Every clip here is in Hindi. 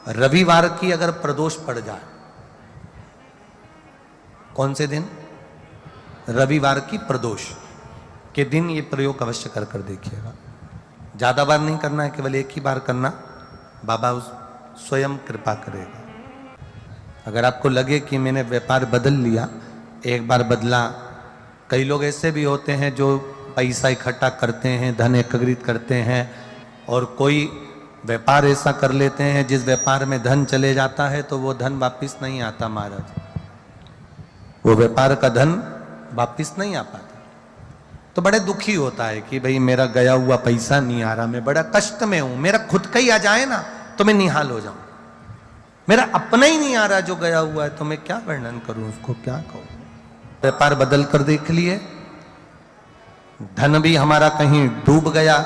रविवार की अगर प्रदोष पड़ जाए, कौन से दिन? रविवार की प्रदोष के दिन ये प्रयोग अवश्य कर कर देखिएगा। ज्यादा बार नहीं करना है, केवल एक ही बार करना, बाबा उस स्वयं कृपा करेगा। अगर आपको लगे कि मैंने व्यापार बदल लिया, एक बार बदला, कई लोग ऐसे भी होते हैं जो पैसा इकट्ठा करते हैं, धन एकत्रित करते हैं, और कोई व्यापार ऐसा कर लेते हैं जिस व्यापार में धन चले जाता है तो वो धन वापस नहीं आता महाराज, वो व्यापार का धन वापस नहीं आ पाता। तो बड़े दुखी होता है कि भाई मेरा गया हुआ पैसा नहीं आ रहा, मैं बड़ा कष्ट में हूं, मेरा खुद का ही आ जाए ना तो मैं निहाल हो जाऊं, मेरा अपना ही नहीं आ रहा जो गया हुआ है, तो मैं क्या वर्णन करूं, उसको क्या कहूं। व्यापार बदल कर देख लिए, धन भी हमारा कहीं डूब गया,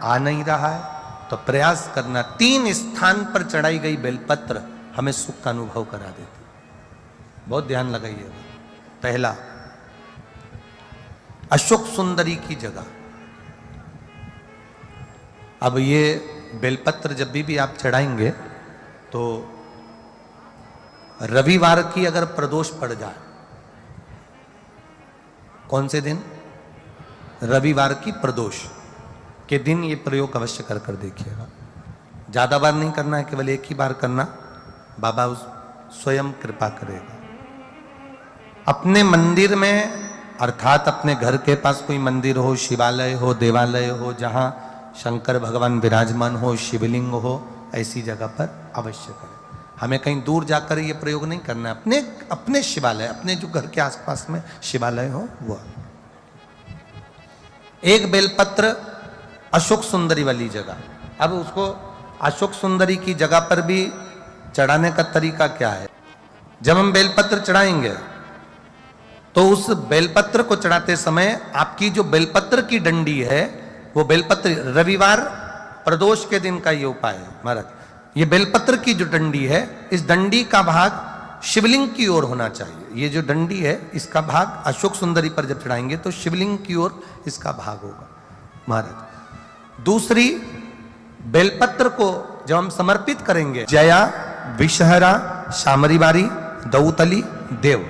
आ नहीं रहा है, तो प्रयास करना। 3 स्थान पर चढ़ाई गई बेलपत्र हमें सुख का अनुभव करा देती, बहुत ध्यान लगाइएगा। पहला, अशोक सुंदरी की जगह। अब ये बेलपत्र जब भी आप चढ़ाएंगे तो रविवार की अगर प्रदोष पड़ जाए, कौन से दिन? रविवार की प्रदोष के दिन ये प्रयोग अवश्य कर कर देखिएगा। ज्यादा बार नहीं करना है, केवल एक ही बार करना, बाबा उस स्वयं कृपा करेगा। अपने मंदिर में, अर्थात अपने घर के पास कोई मंदिर हो, शिवालय हो, देवालय हो, जहां शंकर भगवान विराजमान हो, शिवलिंग हो, ऐसी जगह पर अवश्य करें। हमें कहीं दूर जाकर ये प्रयोग नहीं करना है, अपने अपने शिवालय, अपने जो घर के आसपास में शिवालय हो वो। एक बेलपत्र अशोक सुंदरी वाली जगह। अब उसको अशोक सुंदरी की जगह पर भी चढ़ाने का तरीका क्या है? जब हम बेलपत्र चढ़ाएंगे तो उस बेलपत्र को चढ़ाते समय आपकी जो बेलपत्र की डंडी है, वो बेलपत्र, रविवार प्रदोष के दिन का ये उपाय है महाराज, ये बेलपत्र की जो डंडी है, इस डंडी का भाग शिवलिंग की ओर होना चाहिए। ये जो डंडी है, इसका भाग अशोक सुंदरी पर जब चढ़ाएंगे तो शिवलिंग की ओर इसका भाग होगा महाराज। दूसरी, बेलपत्र को जब हम समर्पित करेंगे, जया, विषहरा, शामरीवारी, दौतली, देव,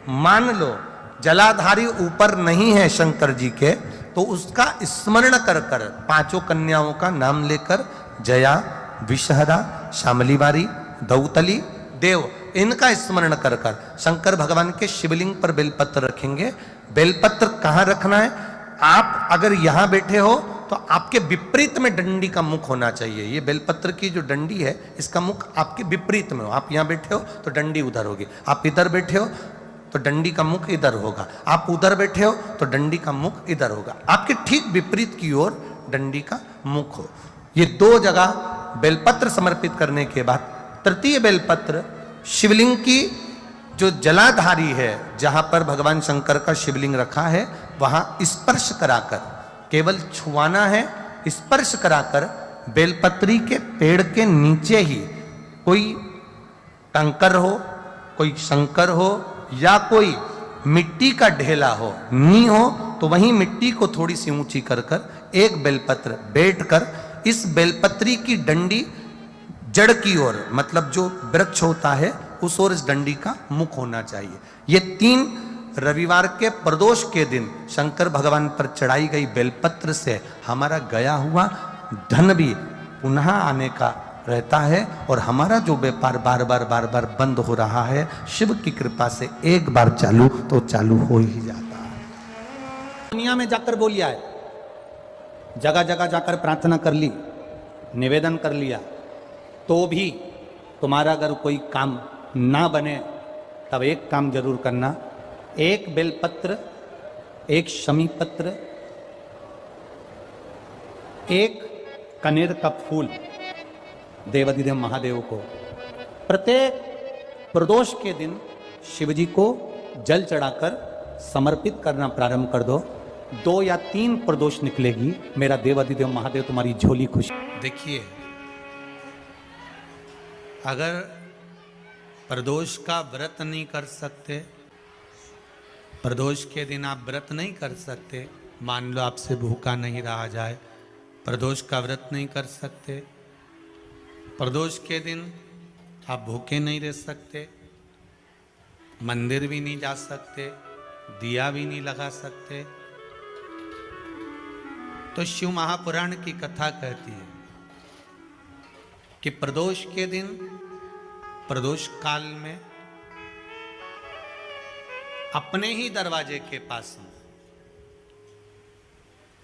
मान लो जलाधारी ऊपर नहीं है शंकर जी के, तो उसका स्मरण कर कर, 5 कन्याओं का नाम लेकर, जया, विषहरा, शामलीवारी, दौतली, देव, इनका स्मरण कर कर शंकर भगवान के शिवलिंग पर बेलपत्र रखेंगे। बेलपत्र कहां रखना है? आप अगर यहां बैठे हो तो आपके विपरीत में डंडी का मुख होना चाहिए। ये बेलपत्र की जो डंडी है, इसका मुख आपके विपरीत में हो। आप यहां बैठे हो तो डंडी उधर होगी, आप इधर बैठे हो तो डंडी का मुख इधर होगा, आप उधर बैठे हो तो डंडी का मुख इधर होगा, आपके ठीक विपरीत की ओर डंडी का मुख हो। ये 2 जगह बेलपत्र समर्पित करने के बाद, तृतीय बेलपत्र शिवलिंग की जो जलाधारी है, जहां पर भगवान शंकर का शिवलिंग रखा है, वहां स्पर्श कराकर, केवल छुआना है, स्पर्श कराकर बेलपत्री के पेड़ के नीचे ही कोई कंकर हो, कोई शंकर हो, या कोई मिट्टी का ढेला हो, नी हो, तो वहीं मिट्टी को थोड़ी सी ऊंची कर कर एक बेलपत्र बैठकर इस बेलपत्री की डंडी जड़ की ओर, मतलब जो वृक्ष होता है उस ओर इस डंडी का मुख होना चाहिए। ये 3 रविवार के प्रदोष के दिन शंकर भगवान पर चढ़ाई गई बेलपत्र से हमारा गया हुआ धन भी पुनः आने का रहता है, और हमारा जो व्यापार बार बार बंद हो रहा है, शिव की कृपा से एक बार चालू तो चालू हो ही जाता है। दुनिया में जाकर बोलिया है, जगह जगह जाकर प्रार्थना कर ली, निवेदन कर लिया, तो भी तुम्हारा अगर कोई काम ना बने, तब एक काम जरूर करना, एक बेलपत्र, एक शमी पत्र, एक कनेर का फूल देवाधिदेव महादेव को प्रत्येक प्रदोष के दिन शिवजी को जल चढ़ाकर समर्पित करना प्रारंभ कर दो। 2 या 3 प्रदोष निकलेगी, मेरा देवाधिदेव महादेव तुम्हारी झोली खुशी। देखिए, अगर प्रदोष का व्रत नहीं कर सकते, प्रदोष के दिन आप व्रत नहीं कर सकते, मान लो आपसे भूखा नहीं रहा जाए, प्रदोष का व्रत नहीं कर सकते, प्रदोष के दिन आप भूखे नहीं रह सकते, मंदिर भी नहीं जा सकते, दिया भी नहीं लगा सकते। तो शिव महापुराण की कथा कहती है कि प्रदोष के दिन, प्रदोष काल में अपने ही दरवाजे के पास में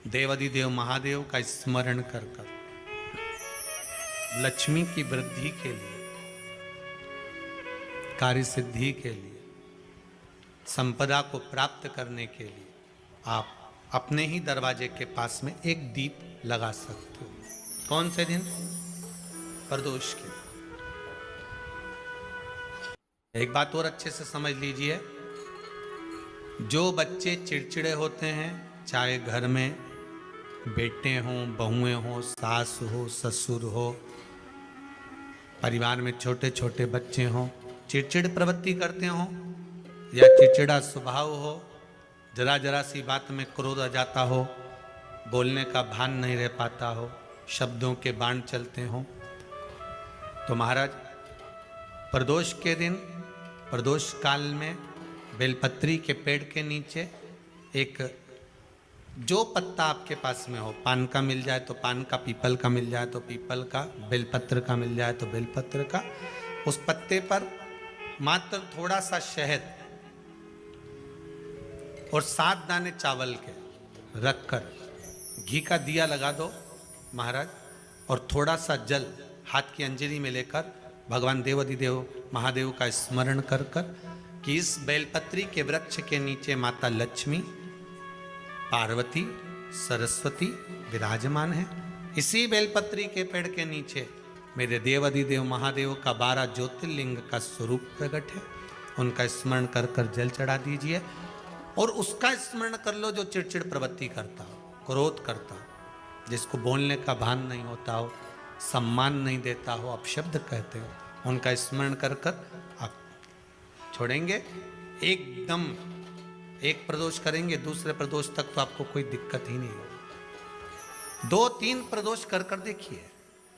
देवाधिदेव महादेव का स्मरण कर कर लक्ष्मी की वृद्धि के लिए, कार्य सिद्धि के लिए, संपदा को प्राप्त करने के लिए आप अपने ही दरवाजे के पास में एक दीप लगा सकते हो। कौन से दिन? प्रदोष के। एक बात और अच्छे से समझ लीजिए, जो बच्चे चिड़चिड़े होते हैं, चाहे घर में बेटे हों, बहुएं हों, सास हो, ससुर हो, परिवार में छोटे छोटे बच्चे हों, चिड़चिड़ प्रवृत्ति करते हों या चिड़चिड़ा स्वभाव हो, जरा जरा सी बात में क्रोध आ जाता हो, बोलने का भान नहीं रह पाता हो, शब्दों के बाण चलते हों, तो महाराज प्रदोष के दिन, प्रदोष काल में बेलपत्री के पेड़ के नीचे एक, जो पत्ता आपके पास में हो, पान का मिल जाए तो पान का, पीपल का मिल जाए तो पीपल का, बेलपत्र का मिल जाए तो बेलपत्र का, उस पत्ते पर मात्र थोड़ा सा शहद और 7 दाने चावल के रखकर घी का दिया लगा दो महाराज, और थोड़ा सा जल हाथ की अंजलि में लेकर भगवान देवाधिदेव महादेव का स्मरण कर कर कि इस बेलपत्री के वृक्ष के नीचे माता लक्ष्मी, पार्वती, सरस्वती विराजमान है। इसी बेलपत्री के पेड़ के नीचे मेरे देवाधिदेव महादेव का 12 ज्योतिर्लिंग का स्वरूप प्रकट है। उनका स्मरण कर कर जल चढ़ा दीजिए और उसका स्मरण कर लो जो चिड़चिड़ प्रवृत्ति करता हो, क्रोध करता हो, जिसको बोलने का भान नहीं होता हो, सम्मान नहीं देता हो, अपशब्द कहते हो, उनका स्मरण कर कर आप छोड़ेंगे। एकदम एक प्रदोष करेंगे, दूसरे प्रदोष तक तो आपको कोई दिक्कत ही नहीं होगी। 2-3 प्रदोष कर कर देखिए,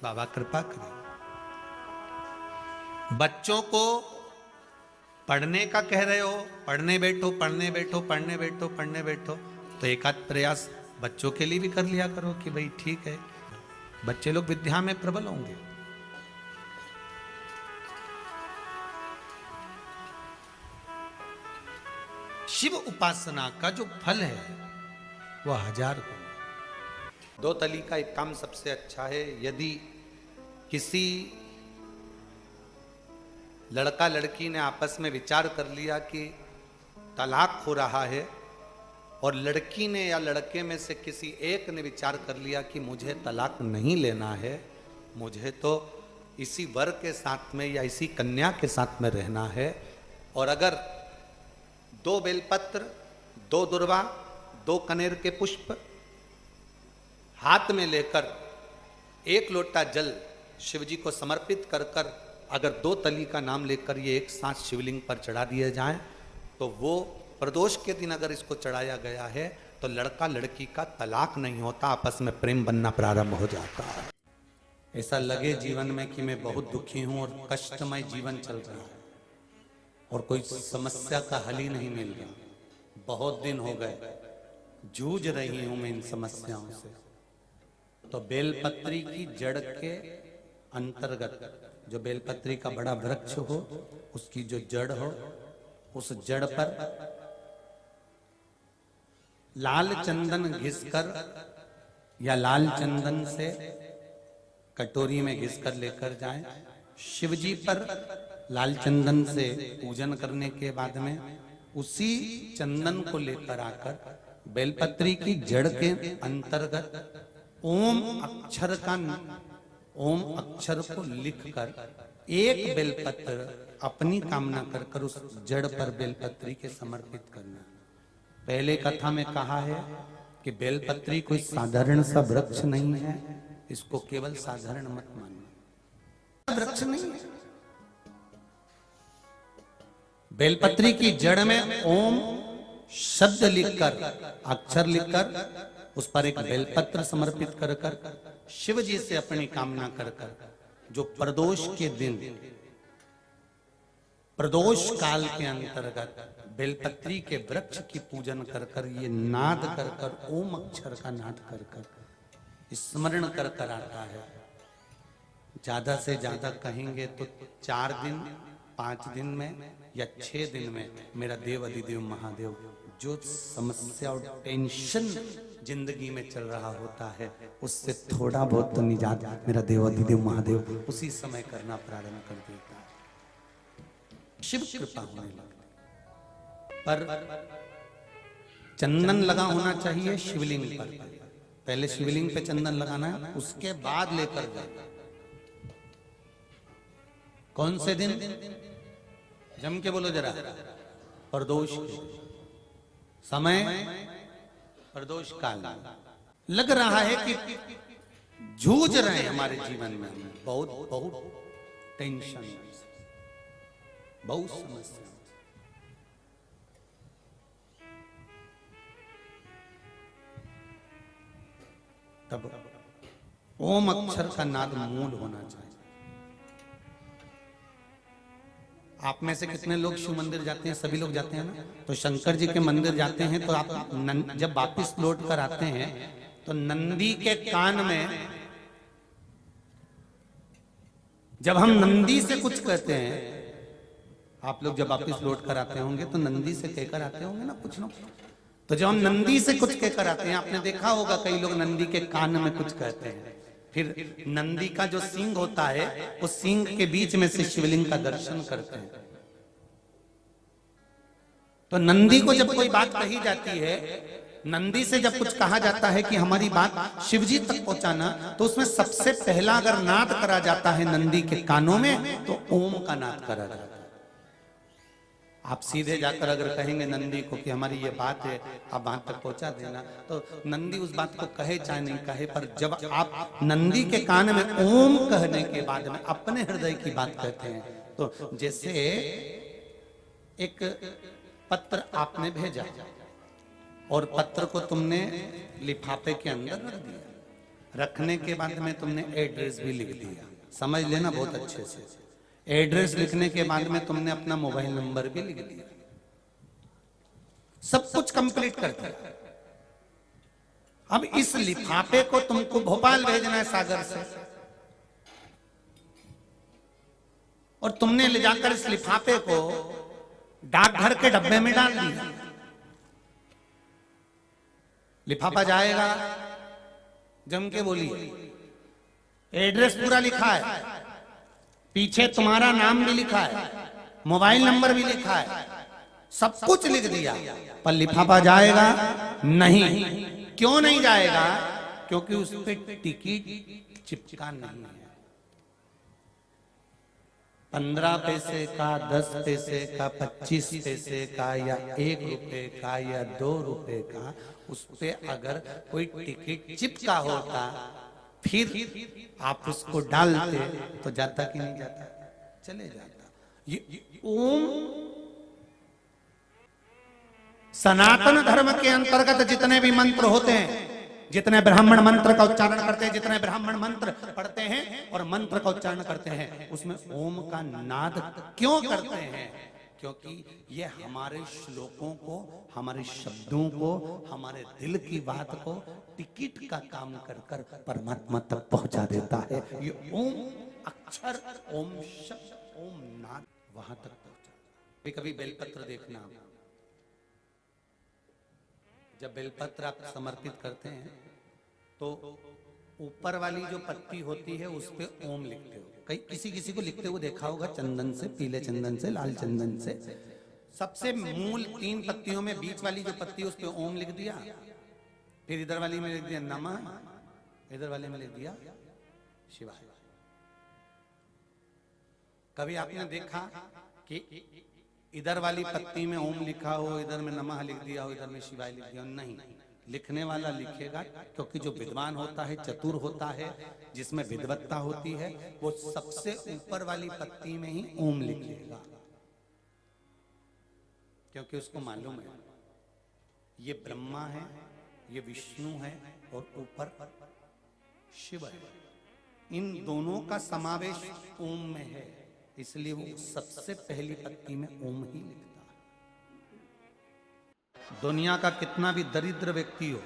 बाबा कृपा करें। बच्चों को पढ़ने का कह रहे हो, पढ़ने बैठो, पढ़ने बैठो, पढ़ने बैठो, पढ़ने बैठो, तो एक आध प्रयास बच्चों के लिए भी कर लिया करो कि भाई ठीक है, बच्चे लोग विद्या में प्रबल होंगे। शिव उपासना का जो फल है वह 1000 गुना। 2 तली का एक काम सबसे अच्छा है। यदि किसी लड़का लड़की ने आपस में विचार कर लिया कि तलाक हो रहा है, और लड़की ने या लड़के में से किसी एक ने विचार कर लिया कि मुझे तलाक नहीं लेना है, मुझे तो इसी वर के साथ में या इसी कन्या के साथ में रहना है, और अगर 2 बेलपत्र, 2 दुर्वा, 2 कनेर के पुष्प हाथ में लेकर 1 लोटा जल शिव जी को समर्पित कर कर अगर 2 तली का नाम लेकर ये एक साथ शिवलिंग पर चढ़ा दिए जाएं, तो वो प्रदोष के दिन अगर इसको चढ़ाया गया है तो लड़का लड़की का तलाक नहीं होता, आपस में प्रेम बनना प्रारंभ हो जाता है। ऐसा लगे जीवन में कि मैं बहुत दुखी हूं और कष्टमय जीवन चल रहा है और कोई समस्या का हल ही नहीं मिल रहा, बहुत दिन हो गए जूझ रही हूं मैं इन समस्याओं से, तो बेलपत्री की जड़ के अंतर्गत, जो बेलपत्री का बड़ा वृक्ष हो उसकी जो जड़ हो, उस जड़ पर लाल चंदन घिसकर या लाल चंदन से कटोरी में घिसकर लेकर जाएं। शिवजी पर लाल चंदन से पूजन करने के बाद में उसी चंदन को लेकर आकर बेलपत्री की जड़ के अंतर्गत ओम अक्षर को लिखकर एक बेलपत्र अपनी कामना कर कर उस जड़ पर बेलपत्री के समर्पित करना। पहले कथा में कहा है कि बेलपत्री कोई साधारण सा वृक्ष नहीं है, इसको केवल साधारण मत मानना, वृक्ष नहीं है। बेलपत्री की जड़ में ओम शब्द लिखकर, अक्षर लिखकर उस पर एक बेलपत्र समर्पित कर कर शिव जी से अपनी कामना कर कर जो प्रदोष के दिन प्रदोष काल के अंतर्गत बेलपत्री के वृक्ष की पूजन कर कर, ये नाद कर कर, ओम अक्षर का नाद कर कर स्मरण कर कर आता है। ज्यादा से ज्यादा कहेंगे तो 4 दिन 5 दिन में या 6 दिन में मेरा देव अधिदेव महादेव जो समस्या और टेंशन जिंदगी में चल रहा होता है उससे थोड़ा बहुत तो निजात मेरा देव अधिदेव महादेव उसी समय करना प्रारंभ कर देता है। शिव कृपा होने लगती। पर चंदन लगा होना चाहिए शिवलिंग पर। पहले शिवलिंग पे चंदन लगाना है, उसके बाद लेकर जाना। कौन से दिन? जम के बोलो जरा। प्रदोष समय, प्रदोष काल। लग रहा है कि जूझ रहे हैं हमारे जीवन में, बहुत बहुत टेंशन, बहुत समस्या। तब ओम अक्षर का नाद मूल होना चाहिए। आप में से कितने लोग शिव मंदिर जाते हैं? सभी लोग जाते हैं ना। तो शंकर जी के मंदिर जाते हैं तो आप जब वापस लौट कर आते हैं तो नंदी के कान में, जब हम नंदी से कुछ कहते हैं, आप लोग जब वापस लौट कर आते होंगे तो नंदी से कहकर आते होंगे ना कुछ ना। तो जब हम नंदी से कुछ कहकर आते हैं, आपने देखा होगा कई लोग नंदी के कान में कुछ कहते हैं। फिर नंदी का जो सींग होता है उस सींग के बीच में से शिवलिंग का दर्शन करते हैं। तो नंदी को जब कोई बात कही जाती है, नंदी से जब कुछ कहा जाता है कि हमारी बात शिवजी तक पहुंचाना, तो उसमें सबसे पहला अगर नाद करा जाता है नंदी के कानों में तो ओम का नाद करा जाता है। आप सीधे जाकर अगर कहेंगे नंदी को कि हमारी ये बात है, आप वहां तक पहुंचा देना, तो नंदी उस बात को कहे चाहे नहीं कहे, पर जब आप नंदी के कान में ओम कहने के बाद में अपने हृदय की बात कहते हैं, तो जैसे एक पत्र आपने भेजा और पत्र को तुमने लिफाफे के अंदर रख दिया, रखने के बाद में तुमने एड्रेस भी लिख दिया। समझ लेना बहुत अच्छे से। एड्रेस लिखने के बाद में तुमने अपना मोबाइल नंबर भी लिख दिया, सब कुछ कंप्लीट कर दिया। अब इस लिफाफे को तुमको भोपाल भेजना है सागर से, और तुमने ले जाकर इस लिफाफे को डाकघर के डब्बे में डाल दिया। लिफाफा जाएगा, जम के बोलिए, एड्रेस पूरा लिखा है, पीछे तुम्हारा नाम भी लिखा है, मोबाइल नंबर भी लिखा है, सब कुछ लिख दिया, पर लिफाफा जाएगा नहीं। क्यों नहीं जाएगा? क्योंकि उस पे टिकट चिपका नहीं है। 15 पैसे का, 10 पैसे का, 25 पैसे का, या 1 रुपए का, या 2 रुपए का, उस पे अगर कोई टिकट चिपका होता फिर आप उसको डालते तो जाता कि नहीं जाता? चले जाता। ये ओम सनातन धर्म के अंतर्गत जितने भी मंत्र होते हैं, जितने ब्राह्मण मंत्र का उच्चारण करते हैं, जितने ब्राह्मण मंत्र पढ़ते हैं और मंत्र का उच्चारण करते हैं, उसमें ओम का नाद क्यों करते हैं? क्योंकि ये हमारे श्लोकों को, हमारे शब्दों को, हमारे दिल की बात को टिकट का काम कर कर परमात्मा तक पहुंचा देता है। ये ओम अक्षर, ओम शब्द, ओम नाद वहां तक पहुंचा। कभी बेलपत्र देखना, जब बेलपत्र आप समर्पित करते हैं तो ऊपर वाली जो पत्ती होती है उस पे ओम लिखते हो। कई किसी को लिखते हुए देखा होगा, चंदन से, पीले चंदन से, लाल चंदन से। सबसे मूल 3 पत्तियों में बीच वाली जो पत्ती है उस पे ओम लिख दिया, फिर इधर वाली में लिख दिया नमः, इधर वाले में लिख दिया शिवाय। कभी आपने देखा कि इधर वाली पत्ती में ओम लिखा हो, इधर में नमः लिख दिया हो, इधर में शिवाय लिख दिया हो? नहीं, लिखने वाला लिखेगा, क्योंकि जो विद्वान होता है, चतुर होता है, जिसमें विद्वत्ता होती है, वो सबसे ऊपर वाली पत्ती में ही ओम लिखेगा, क्योंकि उसको मालूम है ये ब्रह्मा है, ये विष्णु है और ऊपर शिव है। इन दोनों का समावेश ओम में है, इसलिए वो सबसे पहली पत्ती में ओम ही लिखता है। दुनिया का कितना भी दरिद्र व्यक्ति हो,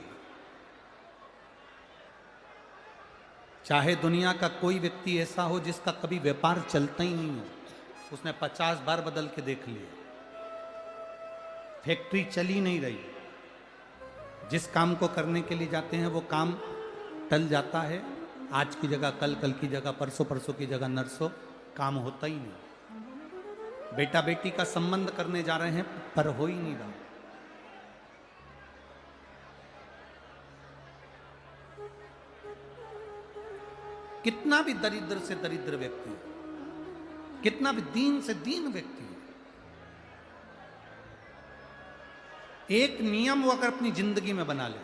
चाहे दुनिया का कोई व्यक्ति ऐसा हो जिसका कभी व्यापार चलता ही नहीं हो, उसने 50 बार बदल के देख लिया, फैक्ट्री चली नहीं रही, जिस काम को करने के लिए जाते हैं वो काम टल जाता है, आज की जगह कल, कल की जगह परसों, परसों की जगह नरसों, काम होता ही नहीं। बेटा बेटी का संबंध करने जा रहे हैं पर हो ही नहीं रहा। कितना भी दरिद्र से दरिद्र व्यक्ति हो, कितना भी दीन से दीन व्यक्ति हो, एक नियम वो अगर अपनी जिंदगी में बना ले,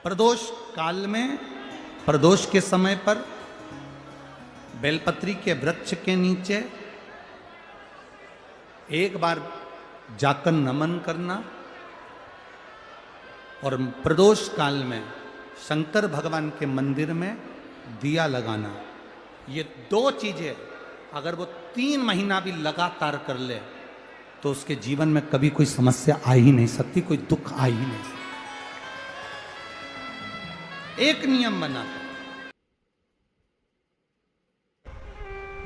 प्रदोष काल में, प्रदोष के समय पर बेलपत्री के वृक्ष के नीचे एक बार जाकर नमन करना और प्रदोष काल में शंकर भगवान के मंदिर में दिया लगाना, ये 2 चीजें अगर वो 3 महीना भी लगातार कर ले तो उसके जीवन में कभी कोई समस्या आ ही नहीं सकती, कोई दुख आ ही नहीं सकता। एक नियम बना,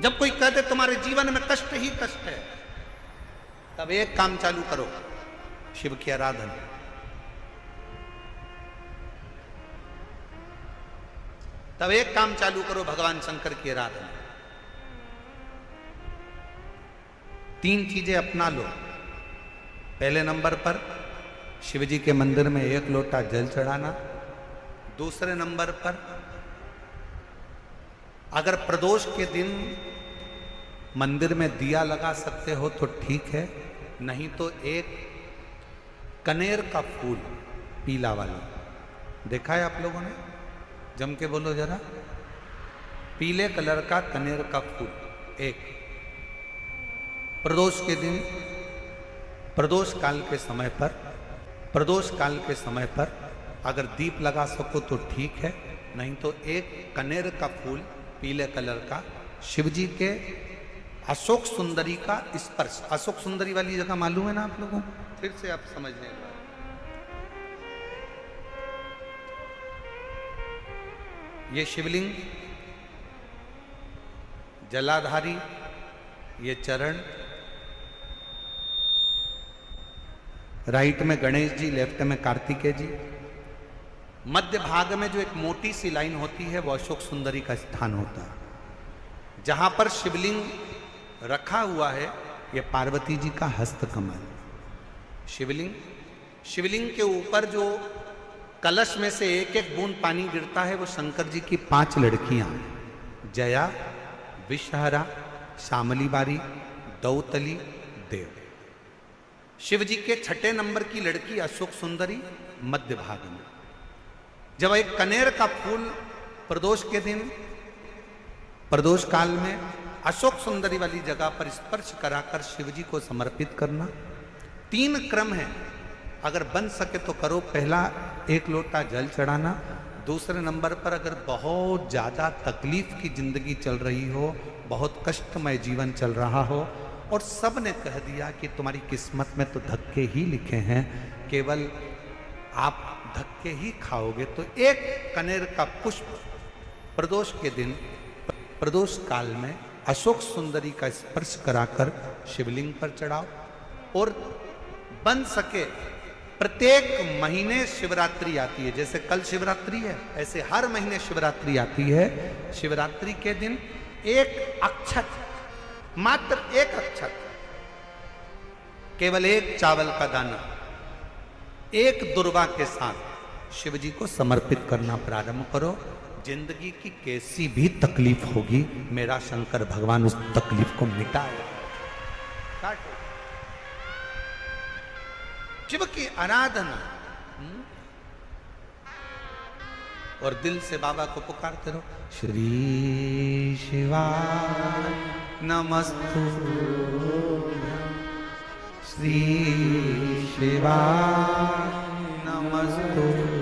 जब कोई कहते तुम्हारे जीवन में कष्ट ही कष्ट है, तब एक काम चालू करो, शिव की आराधना। तब एक काम चालू करो, भगवान शंकर की आराधना। 3 चीजें अपना लो। पहले नंबर पर शिव जी के मंदिर में 1 लोटा जल चढ़ाना। दूसरे नंबर पर अगर प्रदोष के दिन मंदिर में दिया लगा सकते हो तो ठीक है, नहीं तो एक कनेर का फूल पीला वाला, देखा है आप लोगों ने? जम के बोलो जरा, पीले कलर का कनेर का फूल एक प्रदोष के दिन, प्रदोष काल के समय पर, प्रदोष काल के समय पर अगर दीप लगा सको तो ठीक है, नहीं तो एक कनेर का फूल पीले कलर का, शिव जी के अशोक सुंदरी का स्पर्श। अशोक सुंदरी वाली जगह मालूम है ना आप लोगों को? फिर से आप समझ लें। ये शिवलिंग, जलाधारी, ये चरण, राइट में गणेश जी, लेफ्ट में कार्तिकेय जी, मध्य भाग में जो एक मोटी सी लाइन होती है वो अशोक सुंदरी का स्थान होता है। जहां पर शिवलिंग रखा हुआ है ये पार्वती जी का हस्त कमल। शिवलिंग, शिवलिंग के ऊपर जो कलश में से एक एक बूंद पानी गिरता है वो शंकर जी की 5 लड़कियां, जया, विषहरा, शामली बारी, दौतली, देव। शिव जी के 6ठे नंबर की लड़की अशोक सुंदरी मध्य भाग में। जब एक कनेर का फूल प्रदोष के दिन, प्रदोष काल में अशोक सुंदरी वाली जगह पर स्पर्श कराकर शिव जी को समर्पित करना। 3 क्रम है, अगर बन सके तो करो। पहला 1 लोटा जल चढ़ाना। दूसरे नंबर पर अगर बहुत ज़्यादा तकलीफ की जिंदगी चल रही हो, बहुत कष्टमय जीवन चल रहा हो और सब ने कह दिया कि तुम्हारी किस्मत में तो धक्के ही लिखे हैं, केवल आप धक्के ही खाओगे, तो 1 कनेर का पुष्प प्रदोष के दिन, प्रदोष काल में अशोक सुंदरी का स्पर्श कराकर शिवलिंग पर चढ़ाओ। और बन सके प्रत्येक महीने शिवरात्रि आती है, जैसे कल शिवरात्रि है ऐसे हर महीने शिवरात्रि आती है। शिवरात्रि के दिन 1 अक्षत, मात्र 1 अक्षत, केवल 1 चावल का दाना, 1 दुर्वा के साथ शिव जी को समर्पित करना प्रारंभ करो। जिंदगी की कैसी भी तकलीफ होगी, मेरा शंकर भगवान उस तकलीफ को मिटाएगा। शिव की आराधना और दिल से बाबा को पुकारते रहो, श्री शिवाय नमस्तुभ्यं, श्री शिवाय नमस्तुभ्यं।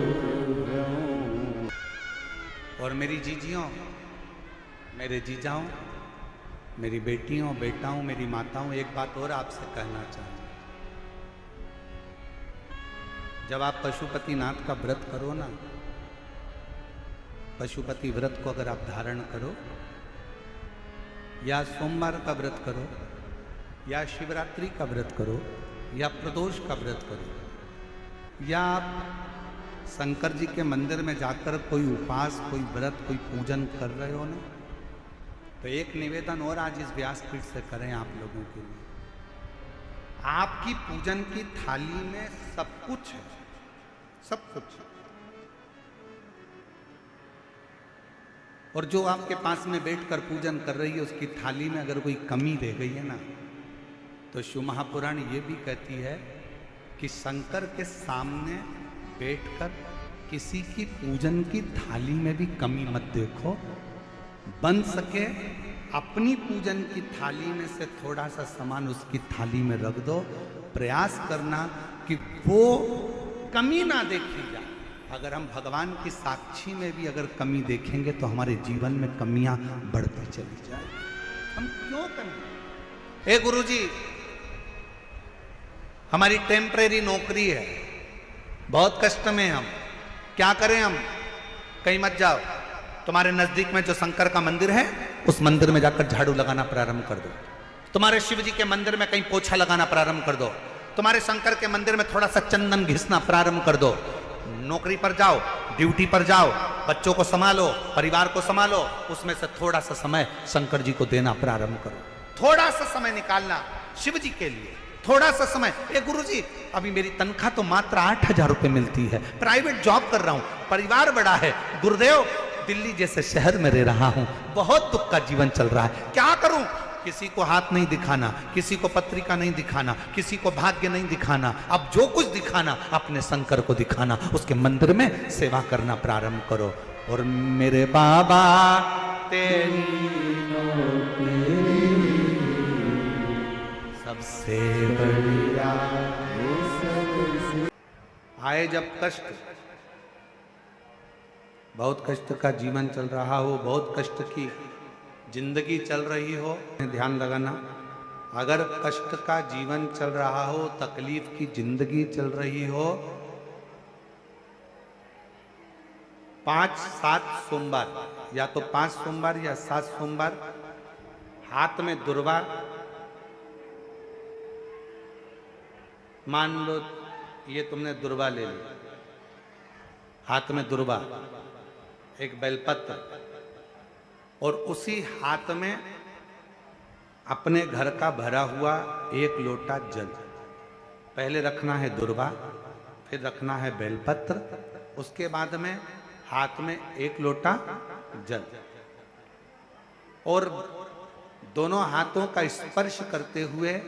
और मेरी जीजियों, मेरे जीजाओं, मेरी बेटियों, बेटाओं, मेरी माताओं, एक बात और आपसे कहना चाहूँ। जब आप पशुपतिनाथ का व्रत करो ना, पशुपति व्रत को अगर आप धारण करो, या सोमवार का व्रत करो, या शिवरात्रि का व्रत करो, या प्रदोष का व्रत करो, या आप शंकर जी के मंदिर में जाकर कोई उपास, कोई व्रत, कोई पूजन कर रहे हो ना, तो एक निवेदन और आज इस व्यासपीठ से करें आप लोगों के लिए। आपकी पूजन की थाली में सब कुछ है, सब कुछ। और जो आपके पास में बैठकर पूजन कर रही है, उसकी थाली में अगर कोई कमी रह गई है ना, तो शिव महापुराण ये भी कहती है कि शंकर के सामने बैठकर किसी की पूजन की थाली में भी कमी मत देखो। बन सके अपनी पूजन की थाली में से थोड़ा सा सामान उसकी थाली में रख दो। प्रयास करना कि वो कमी ना देखी जाए। अगर हम भगवान की साक्षी में भी अगर कमी देखेंगे तो हमारे जीवन में कमियां बढ़ती चली जाए। हम क्यों कमी? गुरुजी, हमारी टेम्परेरी नौकरी है, बहुत कष्ट में हम, क्या करें हम? कहीं मत जाओ, तुम्हारे नजदीक में जो शंकर का मंदिर है उस मंदिर में जाकर झाड़ू लगाना प्रारंभ कर दो। तुम्हारे शिव जी के मंदिर में कहीं पोछा लगाना प्रारंभ कर दो। तुम्हारे शंकर के मंदिर में थोड़ा सा चंदन घिसना प्रारंभ कर दो। नौकरी पर जाओ, ड्यूटी पर जाओ, बच्चों को संभालो, परिवार को संभालो, उसमें से थोड़ा सा समय शंकर जी को देना प्रारंभ करो। थोड़ा सा समय निकालना शिव जी के लिए, थोड़ा सा समय। गुरुजी, अभी मेरी तनख्वाह तो मात्र 8,000 रुपए मिलती है, प्राइवेट जॉब कर रहा हूं, परिवार बड़ा है, गुरुदेव दिल्ली जैसे शहर में रह रहा हूं, बहुत दुख का जीवन चल रहा है, क्या करूं? किसी को हाथ नहीं दिखाना, किसी को पत्रिका नहीं दिखाना, किसी को भाग्य नहीं दिखाना। अब जो कुछ दिखाना अपने शंकर को दिखाना, उसके मंदिर में सेवा करना प्रारंभ करो। और मेरे बाबा तेरी सबसे बढ़िया आए जब कष्ट, बहुत कष्ट का जीवन चल रहा हो, बहुत कष्ट की जिंदगी चल रही हो, ध्यान लगाना। अगर कष्ट का जीवन चल रहा हो, तकलीफ की जिंदगी चल रही हो, 5-7 सोमवार, या तो 5 सोमवार या 7 सोमवार, हाथ में दुर्वा, मान लो ये तुमने दुर्वा ले ली, हाथ में दुर्वा, एक बेलपत्र, और उसी हाथ में अपने घर का भरा हुआ 1 लोटा जल। पहले रखना है दुर्वा, फिर रखना है बेलपत्र, उसके बाद में हाथ में 1 लोटा जल, और दोनों हाथों का स्पर्श करते हुए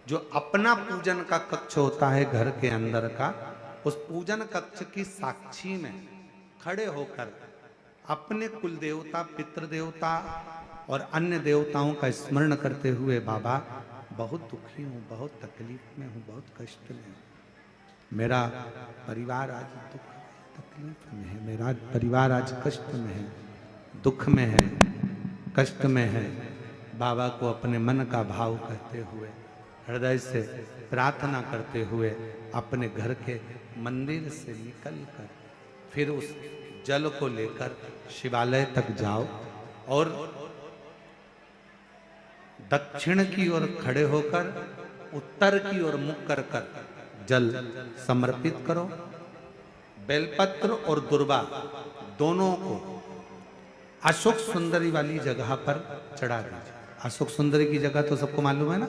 जो अपना पूजन का कक्ष होता है घर के अंदर का, उस पूजन कक्ष की साक्षी में खड़े होकर अपने कुल देवता, पितृ देवता और अन्य देवताओं का स्मरण करते हुए, बाबा बहुत दुखी हूँ, बहुत तकलीफ में हूँ, बहुत कष्ट में हूँ, मेरा परिवार आज दुख तकलीफ में है, मेरा परिवार आज कष्ट में है, दुख में है, कष्ट में है। बाबा को अपने मन का भाव कहते हुए, हृदय से प्रार्थना करते हुए अपने घर के मंदिर से निकलकर फिर उस जल को लेकर शिवालय तक जाओ और दक्षिण की ओर खड़े होकर उत्तर की ओर मुख कर कर जल समर्पित करो। बेलपत्र और दुर्वा दोनों को अशोक सुंदरी वाली जगह पर चढ़ा दीजिए। अशोक सुंदरी की जगह तो सबको मालूम है ना।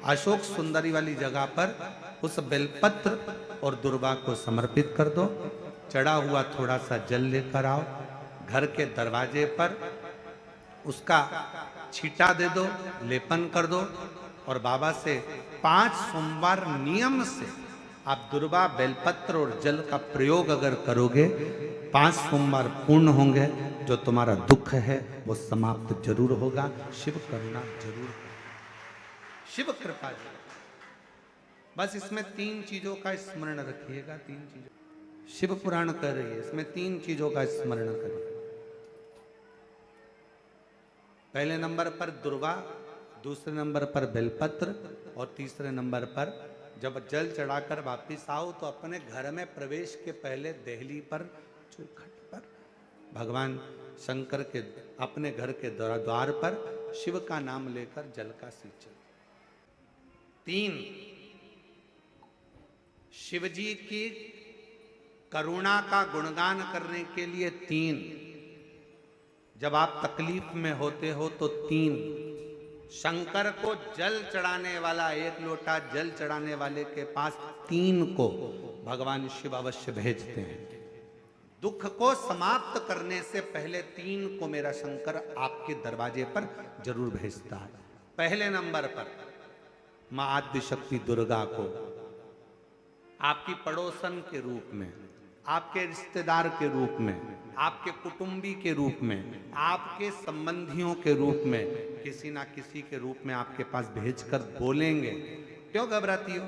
अशोक सुंदरी वाली जगह पर उस बेलपत्र और दुर्वा को समर्पित कर दो। चढ़ा हुआ थोड़ा सा जल लेकर आओ, घर के दरवाजे पर उसका छींटा दे दो, लेपन कर दो और बाबा से 5 सोमवार नियम से आप दुर्वा, बेलपत्र और जल का प्रयोग अगर करोगे, 5 सोमवार पूर्ण होंगे। जो तुम्हारा दुख है वो समाप्त जरूर होगा। शिव करुणा जरूर, शिव कृपा जरूर। बस इसमें 3 चीजों का स्मरण रखिएगा। 3 चीजों शिव पुराण कर रही है, इसमें 3 चीजों का स्मरण करिए। पहले नंबर पर दुर्वा, दूसरे नंबर पर बेलपत्र और तीसरे नंबर पर जब जल चढ़ाकर वापिस आओ तो अपने घर में प्रवेश के पहले देहली पर चौखट पर भगवान शंकर के अपने घर के द्वार पर शिव का नाम लेकर जल का सिंचन। 3 शिव जी की करुणा का गुणगान करने के लिए 3, जब आप तकलीफ में होते हो तो 3, शंकर को जल चढ़ाने वाला 1 लोटा जल चढ़ाने वाले के पास 3 को भगवान शिव अवश्य भेजते हैं। दुख को समाप्त करने से पहले 3 को मेरा शंकर आपके दरवाजे पर जरूर भेजता है। पहले नंबर पर मां आद्य शक्ति दुर्गा को आपकी पड़ोसन के रूप में, आपके रिश्तेदार के रूप में, आपके कुटुंबी के रूप में, आपके संबंधियों के रूप में, किसी ना किसी के रूप में आपके पास भेजकर बोलेंगे, क्यों घबराती हो,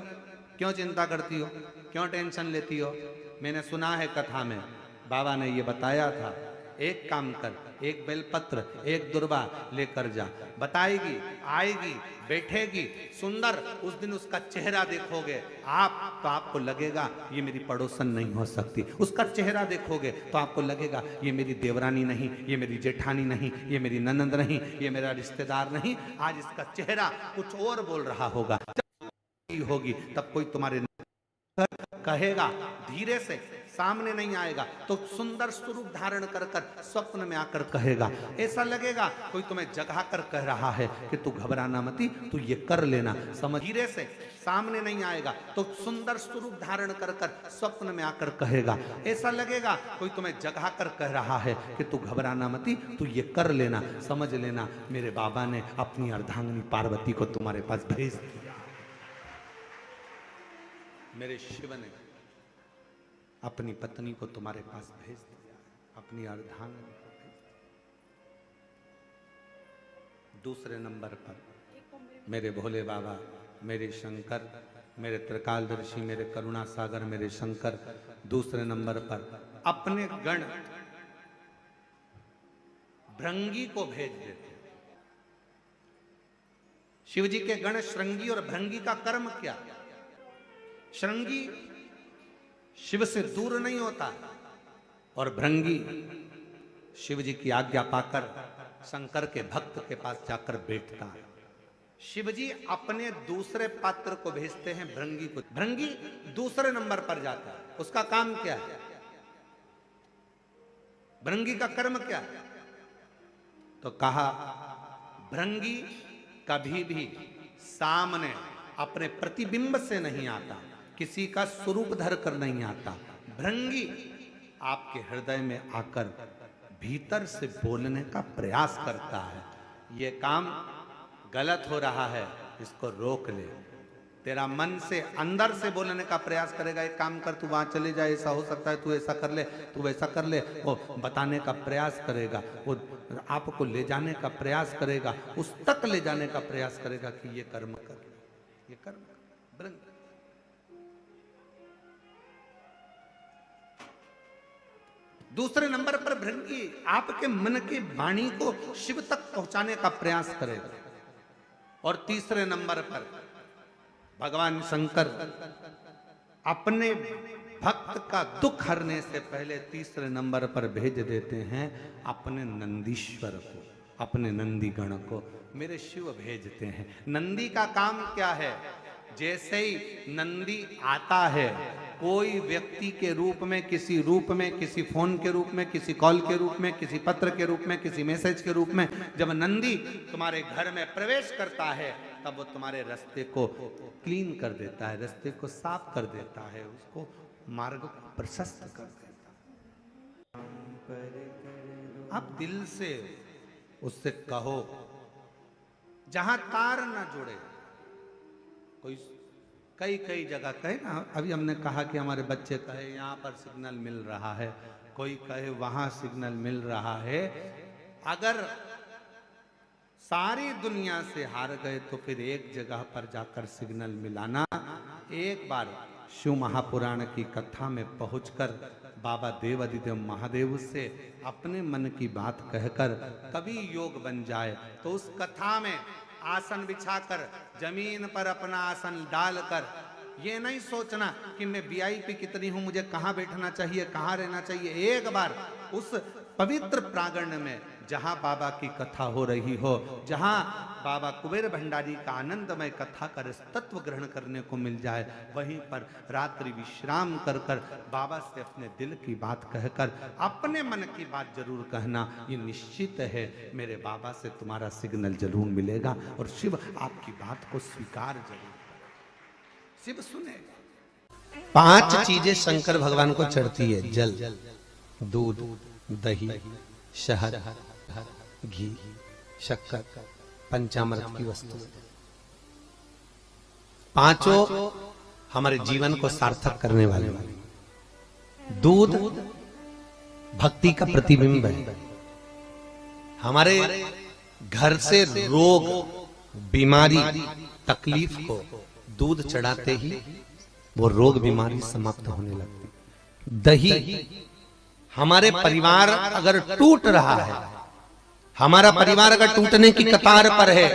क्यों चिंता करती हो, क्यों टेंशन लेती हो। मैंने सुना है कथा में बाबा ने ये बताया था, एक काम कर, एक बेलपत्र, एक दुर्वा लेकर जा, बताएगी, आएगी, बैठेगी, सुंदर, उस दिन उसका चेहरा देखोगे आप तो आपको लगेगा ये मेरी पड़ोसन नहीं हो सकती। उसका चेहरा देखोगे तो आपको लगेगा ये मेरी देवरानी नहीं, ये मेरी जेठानी नहीं, ये मेरी ननंद नहीं, ये मेरा रिश्तेदार नहीं। आज इसका चेहरा कुछ और बोल रहा होगा। जब होगी तब कोई तुम्हारे कहेगा, धीरे से, सामने नहीं आएगा तो सुंदर स्वरूप धारण कर कर स्वप्न में आकर कहेगा। ऐसा लगेगा कोई तुम्हें जगा कर कह रहा है कि तू घबराना मती, तू ये कर लेना, समझ। धीरे से, सामने नहीं आएगा तो सुंदर स्वरूप धारण कर कर स्वप्न में आकर कहेगा। ऐसा लगेगा कोई तुम्हें जगा कर कह रहा है कि तू घबराना मती, तू ये कर लेना, समझ लेना मेरे बाबा ने अपनी अर्धांगिनी पार्वती को तुम्हारे पास भेज दिया। मेरे शिव ने अपनी पत्नी को तुम्हारे पास भेज दिया, अपनी अर्धांगिनी को भेज दिया। दूसरे नंबर पर मेरे भोले बाबा, मेरे शंकर, मेरे त्रिकालदर्शी, मेरे करुणा सागर, मेरे शंकर दूसरे नंबर पर अपने गण भृंगी को भेज देते। शिव जी के गण श्रृंगी और भृंगी का कर्म क्या? श्रृंगी शिव से दूर नहीं होता और भृंगी शिव जी की आज्ञा पाकर शंकर के भक्त के पास जाकर बैठता है। शिव जी अपने दूसरे पात्र को भेजते हैं भृंगी को। भृंगी दूसरे नंबर पर जाता है। उसका काम क्या है? भृंगी का कर्म क्या है? तो कहा भृंगी कभी भी सामने अपने प्रतिबिंब से नहीं आता, किसी का स्वरूप धर कर नहीं आता। भृंगी आपके हृदय में आकर भीतर से बोलने का प्रयास करता है। ये काम गलत हो रहा है, इसको रोक ले। तेरा मन से अंदर से बोलने का प्रयास करेगा, एक काम कर, तू वहां चले जा, ऐसा हो सकता है, तू ऐसा कर ले, तू वैसा कर ले। वो बताने का प्रयास करेगा, वो आपको ले जाने का प्रयास करेगा, उस तक ले जाने का प्रयास करेगा कि ये कर्म कर, ये कर्म कर। भृंगी दूसरे नंबर पर भृंगी आपके मन की वाणी को शिव तक पहुंचाने का प्रयास करेगा। और तीसरे नंबर पर भगवान शंकर अपने भक्त का दुख हरने से पहले तीसरे नंबर पर भेज देते हैं अपने नंदीश्वर को, अपने नंदी गण को मेरे शिव भेजते हैं। नंदी का काम क्या है? जैसे ही नंदी आता है, कोई व्यक्ति के रूप में, किसी रूप में, किसी फोन के रूप में, किसी कॉल के रूप में, किसी पत्र के रूप में, किसी मैसेज के रूप में, जब नंदी तुम्हारे घर में प्रवेश करता है तब वो तुम्हारे रास्ते को क्लीन कर देता है, रास्ते को साफ कर देता है, उसको मार्ग को प्रशस्त कर देता है। आप दिल से उससे कहो, जहां तार ना जुड़े। कोई कई जगह कहे ना, अभी हमने कहा कि हमारे बच्चे कहे यहाँ पर सिग्नल मिल रहा है, कोई कहे वहां सिग्नल मिल रहा है। अगर सारी दुनिया से हार गए तो फिर एक जगह पर जाकर सिग्नल मिलाना। एक बार शिव महापुराण की कथा में पहुंचकर बाबा देव अधिदेव महादेव से अपने मन की बात कहकर कभी योग बन जाए तो उस कथा में आसन बिछाकर जमीन पर अपना आसन डालकर ये नहीं सोचना कि मैं वीआईपी कितनी हूं, मुझे कहां बैठना चाहिए, कहां रहना चाहिए। एक बार उस पवित्र प्रांगण में जहां बाबा की कथा हो रही हो, जहां बाबा कुबेर भंडारी का आनंदमय कथा कर तत्व ग्रहण करने को मिल जाए, वहीं पर रात्रि विश्राम कर कर बाबा से अपने दिल की बात कहकर अपने मन की बात जरूर कहना। ये निश्चित है मेरे बाबा से तुम्हारा सिग्नल जरूर मिलेगा और शिव आपकी बात को स्वीकार जरूर, शिव सुनेगा। 5 चीजें शंकर भगवान को चढ़ती है, जल, दूध, दही, शहद, घी, शक्कर, पंचामृत की वस्तु। 5 हमारे जीवन को सार्थक करने वाले। दूध भक्ति का प्रतिबिंब है। हमारे घर से रोग, बीमारी, तकलीफ को दूध चढ़ाते ही वो रोग बीमारी समाप्त होने लगती। दही, हमारे परिवार अगर टूट रहा है, हमारा परिवार अगर टूटने की कतार पर है,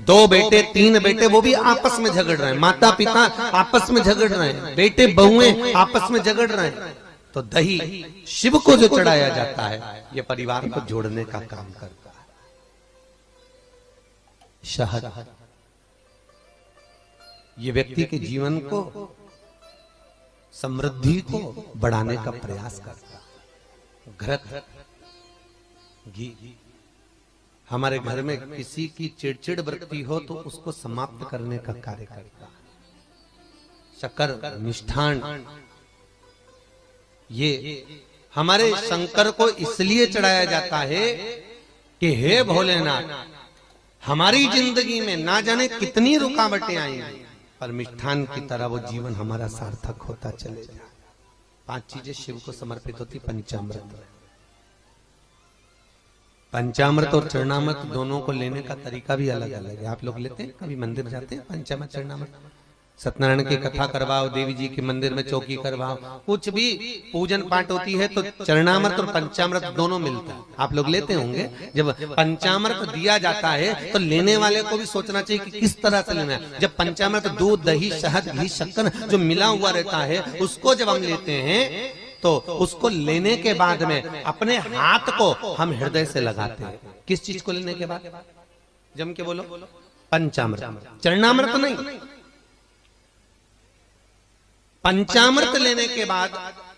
2 बेटे 3 बेटे वो भी आपस में झगड़ रहे हैं, माता पिता आपस में झगड़ रहे हैं, बेटे बहुएं आपस में झगड़ रहे हैं, तो दही शिव को जो चढ़ाया जाता है ये परिवार को जोड़ने का काम करता है। शहद, ये व्यक्ति के जीवन को, समृद्धि को बढ़ाने का प्रयास करता है। घृत, घी, हमारे घर में किसी की चिड़चिड़ वृत्ति हो तो उसको समाप्त करने का कार्य करता है। शक्कर, मिष्ठान, ये हमारे शंकर को इसलिए चढ़ाया जाता है कि हे भोलेनाथ, हमारी जिंदगी में ना जाने कितनी रुकावटें आई पर मिष्ठान की तरह वो जीवन हमारा सार्थक होता चले जाए। 5 चीजें शिव को समर्पित होती। पंचामृत, पंचामृत और चरणामृत दोनों को लेने का तरीका भी अलग अलग है। आप लोग लेते हैं, कभी मंदिर जाते हैं, पंचामृत चरणामृत, सत्यनारायण की कथा करवाओ, देवी जी के मंदिर में चौकी करवाओ, कुछ भी पूजन पाठ होती है तो चरणामृत और पंचामृत दोनों मिलता है। आप लोग लेते होंगे। जब पंचामृत दिया जाता है तो लेने वाले को भी सोचना चाहिए कि किस तरह से लेना है। जब पंचामृत दूध, दही, शहद, घी, शक्कर जो मिला हुआ रहता है उसको जब हम लेते हैं तो उसको लेने के बाद में अपने हाथ को हम हृदय से लगाते हैं। किस चीज को लेने के बाद? जम के बोलो। पंचामृत, चरणामृत नहीं। पंचामृत लेने के बाद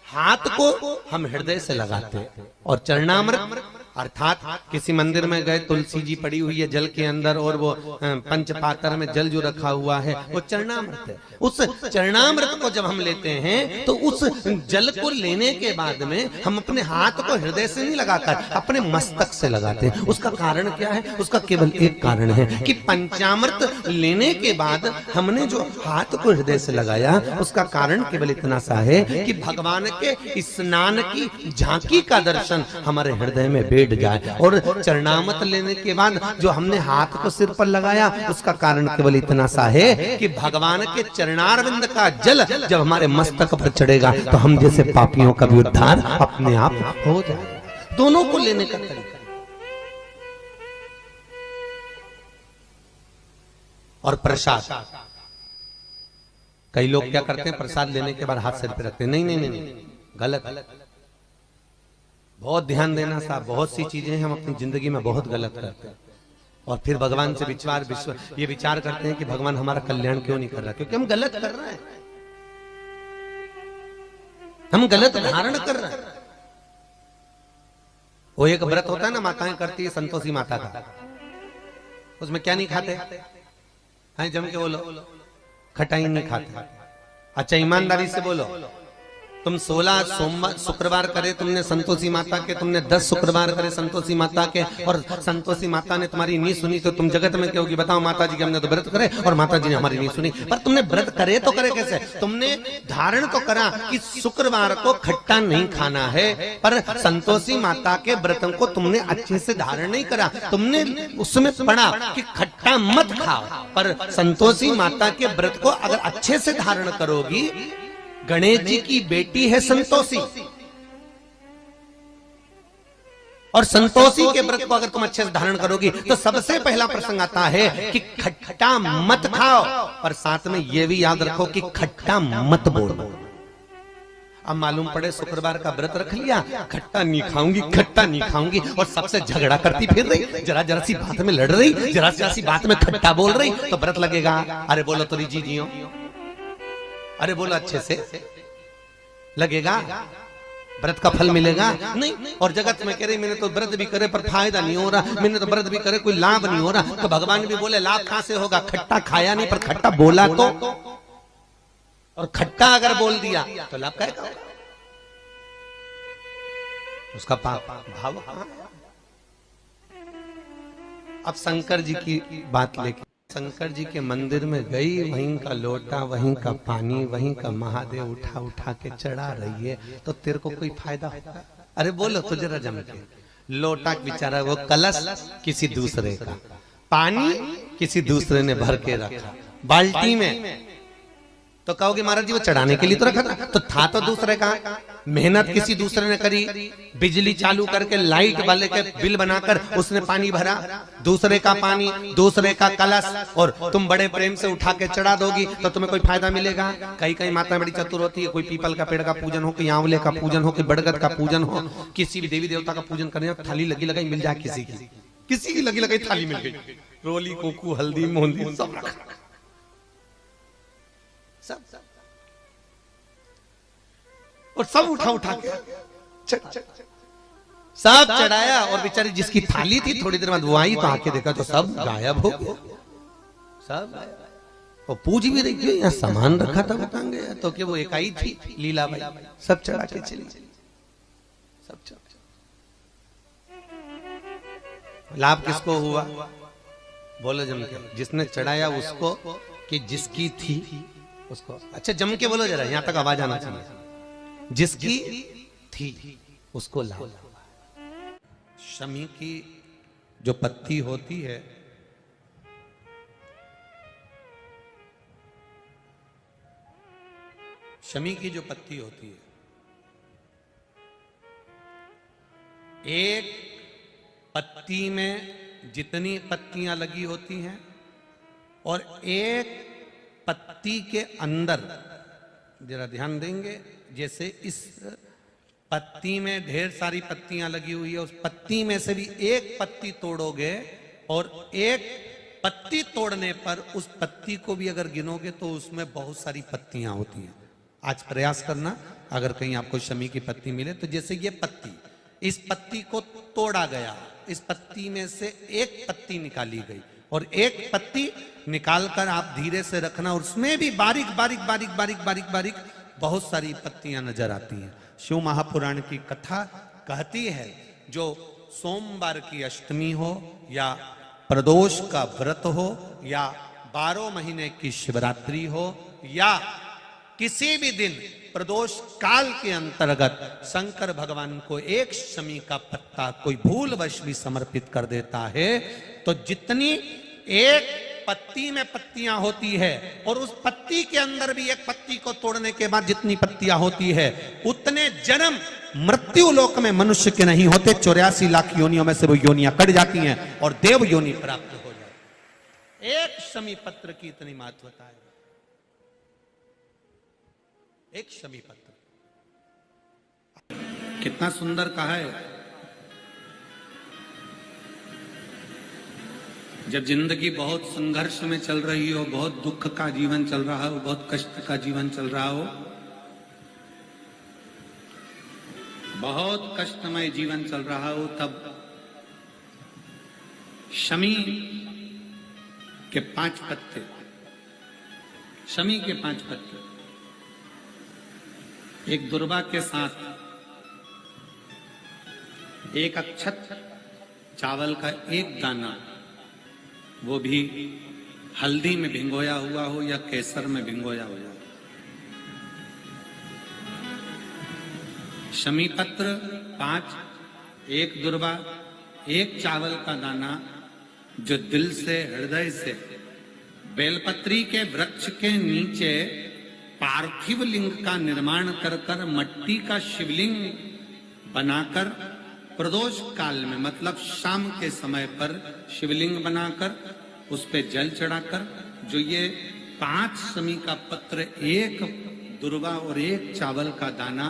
हाथ को हम हृदय से लगाते हैं। और चरणामृत अर्थात किसी मंदिर में गए, तुलसी जी पड़ी हुई है जल के अंदर और वो पंचपात्र में जल जो रखा हुआ है वो चरणामृत है। उस चरणामृत को जब हम लेते हैं तो उस जल को लेने के बाद में हम अपने हाथ को हृदय से नहीं लगाकर अपने मस्तक से लगाते हैं। उसका कारण क्या है? उसका केवल एक कारण है कि पंचामृत लेने के बाद हमने जो हाथ को हृदय से लगाया उसका कारण केवल इतना सा है कि भगवान के स्नान की झांकी का दर्शन हमारे हृदय में बैठ जाए। और चरणामृत लेने के बाद जो हमने हाथ को सिर पर लगाया उसका कारण केवल इतना सा है कि भगवान के चरणारविंद का जल जब हमारे मस्तक पर चढ़ेगा तो हम जैसे पापियों का भी उद्धार अपने आप हो जाएगा। दोनों को लेने का तरीका। और प्रसाद, कई लोग क्या करते हैं, प्रसाद लेने के बाद हाथ सिर पे रखते हैं। नहीं नहीं नहीं, गलत। बहुत ध्यान देना साहब। बहुत सी चीजें हम अपनी जिंदगी में बहुत गलत करते हैं और फिर भगवान से ये विचार करते हैं कि भगवान हमारा कल्याण क्यों नहीं कर रहा, क्योंकि हम गलत कर रहे हैं, हम गलत धारण कर रहे हैं। वो एक व्रत होता है ना, माताएं करती है संतोषी माता का, उसमें क्या नहीं खाते हैं? जम के बोलो, खटाई नहीं खाते। अच्छा ईमानदारी से बोलो, तुम 16 सोमवार शुक्रवार करे तुमने संतोषी माता के, तुमने 10 शुक्रवार करे संतोषी माता के, और संतोषी माता ने तुम्हारी नहीं सुनी तो तुम जगत में कहोगी बताओ माता जी के हमने तो व्रत करे और माता जी ने हमारी नहीं सुनी। पर तुमने व्रत करे तो करे कैसे? तुमने धारण तो करा कि शुक्रवार को खट्टा नहीं खाना है, पर संतोषी माता के व्रत को तुमने अच्छे से धारण नहीं करा। तुमने उसमें पढ़ा कि खट्टा मत खाओ, पर संतोषी माता के व्रत को अगर अच्छे से धारण करोगी, गणेश जी की बेटी है संतोषी, और संतोषी के व्रत को अगर तुम अच्छे से धारण करोगी तो सबसे पहला प्रसंग आता है कि खट्टा मत खाओ, और साथ में यह भी याद रखो कि खट्टा मत बोलो। अब मालूम पड़े शुक्रवार का व्रत रख लिया, खट्टा नहीं खाऊंगी, खट्टा नहीं खाऊंगी, और सबसे झगड़ा करती फिर रही, जरा जरा सी बात में लड़ रही, जरा जरा सी बात में खट्टा बोल रही, तो व्रत लगेगा? अरे बोलो तो जी जियो, अरे बोलो अच्छे से, लगेगा? व्रत का फल मिलेगा? नहीं। और जगत में कह रही मैंने तो व्रत भी करे पर फायदा नहीं हो रहा, मैंने तो व्रत भी करे कोई लाभ नहीं हो रहा, तो भगवान भी बोले लाभ कहां से होगा? खट्टा खाया नहीं पर खट्टा बोला तो, और खट्टा अगर बोल दिया तो लाभ क्या होगा? उसका पाप भाव। अब शंकर जी की बात लेके, शंकर जी के मंदिर में गई, वहीं का लोटा, वहीं का पानी, वहीं का महादेव उठा उठा के चढ़ा रही है, तो तेरे को कोई फायदा होगा? अरे बोलो तो जरा जम के। लोटा बेचारा वो कलश किसी दूसरे का, पानी किसी दूसरे ने भर के रखा बाल्टी में, तो कहोगे महाराज जी वो चढ़ाने के लिए तो रखा था, तो था तो दूसरे का, मेहनत किसी दूसरे ने करी, बिजली चालू करके लाइट वाले के बिल बनाकर उसने पानी भरा, दूसरे का पानी, दूसरे का कलश, और तुम बड़े प्रेम से उठा के चढ़ा दोगी तो तुम्हें कोई फायदा मिलेगा? कई कई माता बड़ी चतुर होती है, कोई पीपल का पेड़ का पूजन हो, कोई आंवले का पूजन हो, कोई बड़गद का पूजन हो, किसी भी देवी देवता का पूजन करने थाली लगी लगाई मिल जाए, किसी की लगी लगाई थाली मिल गई, रोली कुकू हल्दी मोहंदी सब रखा, सब और सब उठा उठा के सब चढ़ाया, और बेचारी जिसकी थाली थी थोड़ी देर बाद वो आई तो आके देखा तो सब गायब हो गया, सब गायब। और पूज भी रही थी, यहाँ सामान रखा था वो कहां गया? तो क्या वो इकाई थी लीलाबाई, सब चढ़ा के चली, सब चढ़ा। लाभ किसको हुआ? बोलो जम के, जिसने चढ़ाया उसको कि जिसकी थी उसको? अच्छा जम के बोलो जरा, यहां तक आवाज आना चाहिए। जिसकी थी उसको लाभ। शमी की जो पत्ती होती है, शमी की जो पत्ती होती है, एक पत्ती में जितनी पत्तियां लगी होती हैं और एक पत्ती के अंदर, जरा ध्यान देंगे, जैसे इस पत्ती में ढेर सारी पत्तियां लगी हुई है, उस पत्ती में से भी एक पत्ती तोड़ोगे और एक पत्ती तोड़ने पर उस पत्ती को भी अगर गिनोगे तो उसमें बहुत सारी पत्तियां होती हैं। आज प्रयास करना, अगर कहीं आपको शमी की पत्ती मिले तो जैसे ये पत्ती, इस पत्ती को तोड़ा गया, इस पत्ती में से एक पत्ती निकाली गई और एक पत्ती निकालकर आप धीरे से रखना, और उसमें भी बारीक बारीक बारीक बारीक बारीक बारीक बहुत सारी पत्तियां नजर आती हैं। शिव महापुराण की कथा कहती है, जो सोमवार की अष्टमी हो या प्रदोष का व्रत हो या 12 महीने की शिवरात्रि हो या किसी भी दिन प्रदोष काल के अंतर्गत शंकर भगवान को एक शमी का पत्ता कोई भूलवश भी समर्पित कर देता है, तो जितनी एक पत्ती में पत्तियां होती है और उस पत्ती के अंदर भी एक पत्ती को तोड़ने के बाद जितनी पत्तियां होती है, उतने जन्म मृत्यु लोक में मनुष्य के नहीं होते। 84 लाख योनियों में से वो योनियां कट जाती हैं और देव योनि प्राप्त हो जाती। एक शमी पत्र की इतनी महत्वता है, एक शमी पत्र। कितना सुंदर कहा है। जब जिंदगी बहुत संघर्ष में चल रही हो, बहुत दुख का जीवन चल रहा हो, बहुत कष्ट का जीवन चल रहा हो, बहुत कष्टमय जीवन चल रहा हो, तब शमी के 5 पत्ते, शमी के 5 पत्ते, एक दुर्वा के साथ एक अक्षत चावल का एक दाना, वो भी हल्दी में भिंगोया हुआ हो या केसर में भिंगोया हुआ हो, शमी पत्र 5, एक दुर्वा, एक चावल का दाना, जो दिल से हृदय से बेलपत्री के वृक्ष के नीचे पार्थिव लिंग का निर्माण कर कर मट्टी का शिवलिंग बनाकर प्रदोष काल में मतलब शाम के समय पर शिवलिंग बनाकर उस पे जल चढ़ाकर जो ये 5 समी का पत्र, 1 दुर्वा और 1 चावल का दाना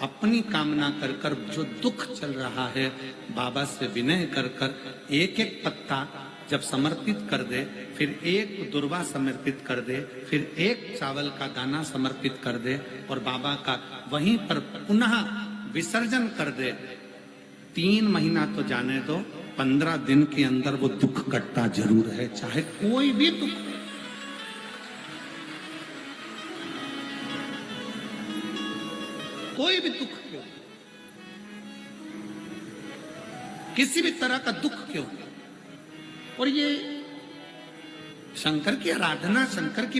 अपनी कामना कर कर जो दुख चल रहा है बाबा से विनय कर कर एक एक पत्ता जब समर्पित कर दे, फिर 1 दुर्वा समर्पित कर दे, फिर 1 चावल का दाना समर्पित कर दे और बाबा का वहीं पर पुनः विसर्जन कर दे, 3 महीना तो जाने दो, 15 दिन के अंदर वो दुख कटता जरूर है, चाहे कोई भी दुख। कोई भी दुख क्यों, किसी भी तरह का दुख क्यों। और ये शंकर की आराधना, शंकर की